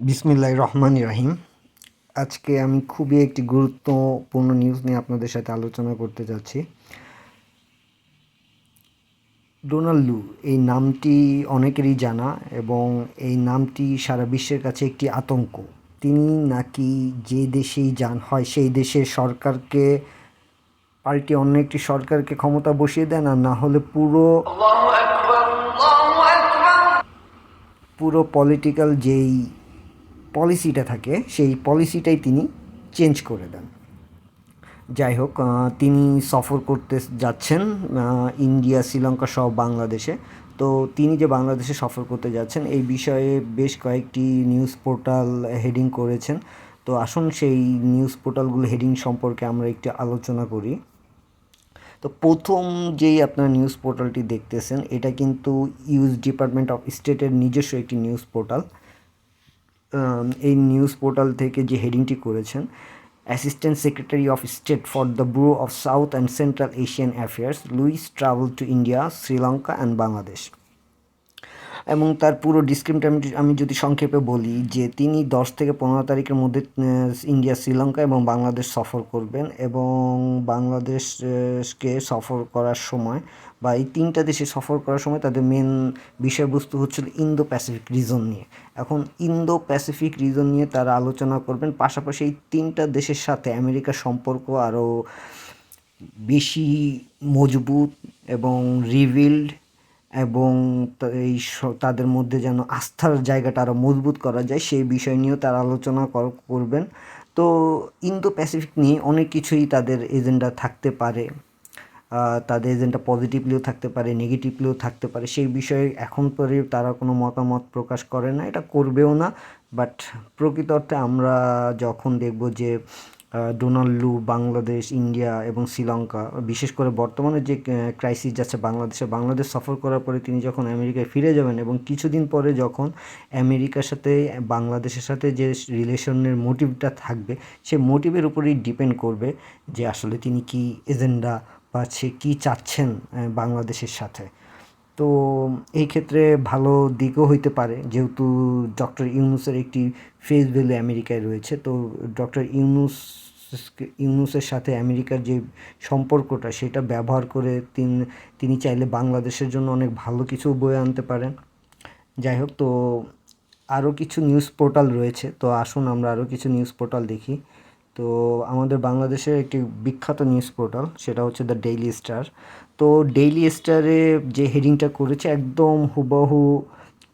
বিসমিল্লাহির রহমানির রহিম। আজকে আমি খুবই একটি গুরুত্বপূর্ণ নিউজ নিয়ে আপনাদের সাথে আলোচনা করতে যাচ্ছি। ডোনাল্ড লু এই নামটি অনেকেরই জানা এবং এই নামটি সারা বিশ্বের কাছে একটি আতঙ্ক। তিনি নাকি যে দেশেই যান হয় সেই দেশের সরকারকে পাল্টে অন্য একটি সরকারকে ক্ষমতা বসিয়ে দেন, আর না হলে পুরো পলিটিক্যাল যেই পলিসিটা থাকে সেই পলিসিটাই তিনি চেঞ্জ করে দেন। যাই হোক, তিনি সফর করতে যাচ্ছেন ইন্ডিয়া, শ্রীলঙ্কা সহ বাংলাদেশে। তো তিনি যে বাংলাদেশে সফর করতে যাচ্ছেন এই বিষয়ে বেশ কয়েকটি নিউজ পোর্টাল হেডিং করেছেন। তো আসুন সেই নিউজ পোর্টালগুলো হেডিং সম্পর্কে আমরা একটু আলোচনা করি। তো প্রথম যেই আপনার নিউজ পোর্টালটি দেখতেছেন এটা কিন্তু ইউএস ডিপার্টমেন্ট অফ স্টেটের নিজস্ব একটি নিউজ পোর্টাল। এই নিউজ পোর্টাল থেকে যে হেডিংটি করেছেন, assistant secretary of state for the bureau of south and central Asian affairs Lewis travel to India, Sri Lanka and Bangladesh. এবং তার পুরো ডিসক্রিপ্ট আমি যদি সংক্ষেপে বলি যে তিনি 10 থেকে 15 তারিখের মধ্যে ইন্ডিয়া, শ্রীলঙ্কা এবং বাংলাদেশ সফর করবেন। এবং বাংলাদেশকে সফর করার সময় বা এই তিনটা দেশে সফর করার সময় তাদের মেন বিষয়বস্তু হচ্ছিল ইন্দো প্যাসিফিক রিজন নিয়ে। এখন ইন্দো প্যাসিফিক রিজন নিয়ে তারা আলোচনা করবেন, পাশাপাশি এই তিনটা দেশের সাথে আমেরিকার সম্পর্ক আরও বেশি মজবুত এবং রিভিল্ড এবং এই তাদের মধ্যে যেন আস্থার জায়গাটা আরও মজবুত করা যায় সেই বিষয় নিয়েও তারা আলোচনা করবেন। তো ইন্দো প্যাসিফিক নিয়ে অনেক কিছুই তাদের এজেন্ডা থাকতে পারে, তাদের এজেন্ডা পজিটিভলিও থাকতে পারে, নেগেটিভলিও থাকতে পারে। সেই বিষয়ে এখন পরে তারা কোনো মতামত প্রকাশ করে না, এটা করবেও না। বাট প্রকৃত অর্থে আমরা যখন দেখব যে ডোনাল্ড লু বাংলাদেশ, ইন্ডিয়া এবং শ্রীলঙ্কা, বিশেষ করে বর্তমানে যে ক্রাইসিস যাচ্ছে বাংলাদেশ সফর করার পরে তিনি যখন আমেরিকায় ফিরে যাবেন এবং কিছুদিন পরে যখন আমেরিকার সাথে বাংলাদেশের সাথে যে রিলেশনের মোটিভটা থাকবে সেই মোটিভের উপরেই ডিপেন্ড করবে যে আসলে তিনি কি এজেন্ডা বা সে কী চাচ্ছেন বাংলাদেশের সাথে। তো এই ক্ষেত্রে ভালো দিকও হইতে পারে, যেহেতু ডক্টর ইউনূসের একটি ফেস ভ্যালু আমেরিকায় রয়েছে। তো ডক্টর ইউনূসের সাথে আমেরিকার যে সম্পর্কটা সেটা ব্যবহার করে তিনি চাইলে বাংলাদেশের জন্য অনেক ভালো কিছু বয়ে আনতে পারেন। যাই হোক, তো আরও কিছু নিউজ পোর্টাল রয়েছে, তো আসুন আমরা আরও কিছু নিউজ পোর্টাল দেখি। তো আমাদের বাংলাদেশের একটি বিখ্যাত নিউজ পোর্টাল সেটা হচ্ছে দ্য ডেইলি স্টার। তো ডেইলি স্টারে যে হেডিংটা করেছে একদম হুবহু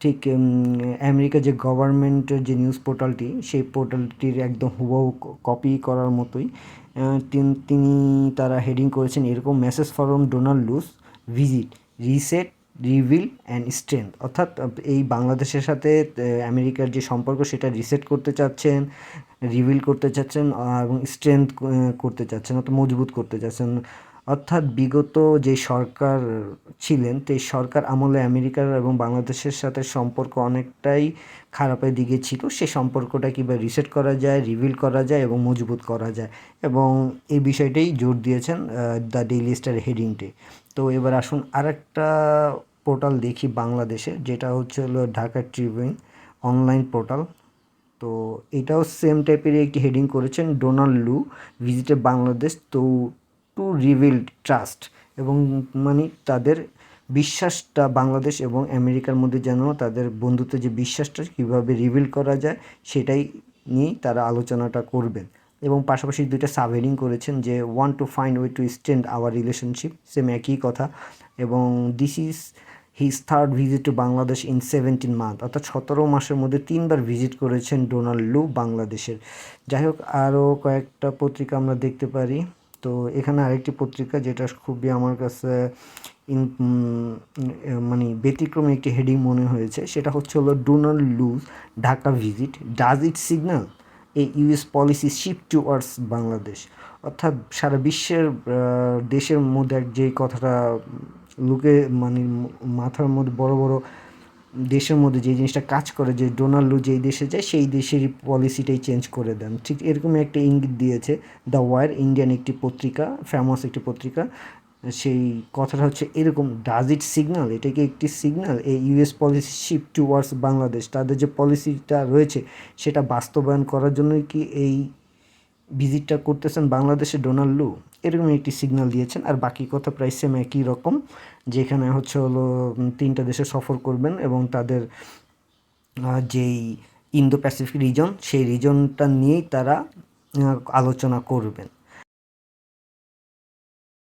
ঠিক আমেরিকা যে গভর্নমেন্টের যে নিউজ পোর্টালটি সেই পোর্টালটির একদম হুবহু কপি করার মতোই তিনি তারা হেডিং করেছেন এরকম, message from Donald Lu's visit reset reveal and strength. অর্থাৎ এই বাংলাদেশের সাথে আমেরিকার যে সম্পর্ক সেটা রিসেট করতে চাচ্ছেন, রিভিল করতে চাচ্ছেন এবং স্ট্রেংথ করতে চাচ্ছেন, অর্থাৎ মজবুত করতে চাচ্ছেন। অর্থাৎ বিগত যে সরকার ছিলেন সেই সরকার আমলে আমেরিকার এবং বাংলাদেশের সাথে সম্পর্ক অনেকটাই খারাপের দিকে ছিল, সে সম্পর্কটা কীভাবে রিসেট করা যায়, রিভিল করা যায় এবং মজবুত করা যায়, এবং এই বিষয়টাই জোর দিয়েছেন দ্য ডেইলি স্টার হেডিংটি। তো এবার আসুন আরেকটা পোর্টাল দেখি বাংলাদেশে, যেটা হচ্ছে হলো ঢাকা ট্রিবিউন অনলাইন পোর্টাল। তো এটাও সেম টাইপেরই একটি হেডিং করেছেন, ডোনাল্ড লু ভিজিটে বাংলাদেশ তো টু রিবিল্ড ট্রাস্ট। এবং মানে তাদের বিশ্বাসটা বাংলাদেশ এবং আমেরিকার মধ্যে যেন তাদের বন্ধুত্বের যে বিশ্বাসটা কীভাবে রিবিল্ড করা যায় সেটাই নিয়েই তারা আলোচনাটা করবেন। এবং পাশাপাশি দুইটা সাব হেডিং করেছেন যে want to find way to strength our relationship, same একই কথা। এবং this is his third visit to Bangladesh in 17 month, অর্থাৎ 17 মাসের মধ্যে 3বার ভিজিট করেছেন ডোনাল্ড লু বাংলাদেশের। যাই হোক, আরও কয়েকটা পত্রিকা আমরা দেখতে পারি। তো এখানে আরেকটি পত্রিকা যেটা খুবই আমার কাছে মানে ব্যতিক্রমী একটি হেডিং মনে হয়েছে, সেটা হচ্ছে হলো Donald Lu's Dhaka visit does it signal a US policy shift towards Bangladesh. অর্থাৎ সারা বিশ্বের দেশের মধ্যে যেই কথাটা লোকে মানে মাথার মধ্যে বড় বড় দেশের মধ্যে যে জিনিসটা কাজ করে যে ডোনাল্ড লু যেই দেশে যায় সেই দেশেরই পলিসিটাই চেঞ্জ করে দেন, ঠিক এরকমই একটা ইঙ্গিত দিয়েছে দ্য ওয়ার, ইন্ডিয়ান একটি পত্রিকা, ফেমাস একটি পত্রিকা। সেই কথাটা হচ্ছে এরকম, ডাজ ইট সিগনাল, এটা কি একটি সিগনাল এই US policy shift towards Bangladesh, তাদের যে পলিসিটা রয়েছে সেটা বাস্তবায়ন করার জন্যই কি এই ভিজিটটা করতেছেন বাংলাদেশে ডোনাল্ড লু, এরকম একটি সিগন্যাল দিয়েছেন। আর বাকি কথা প্রায় সেম একই রকম, যেখানে হচ্ছে হলো তিনটা দেশে সফর করবেন এবং তাদের যেই ইন্দো প্যাসিফিক রিজন সেই রিজনটা নিয়েই তারা আলোচনা করবেন।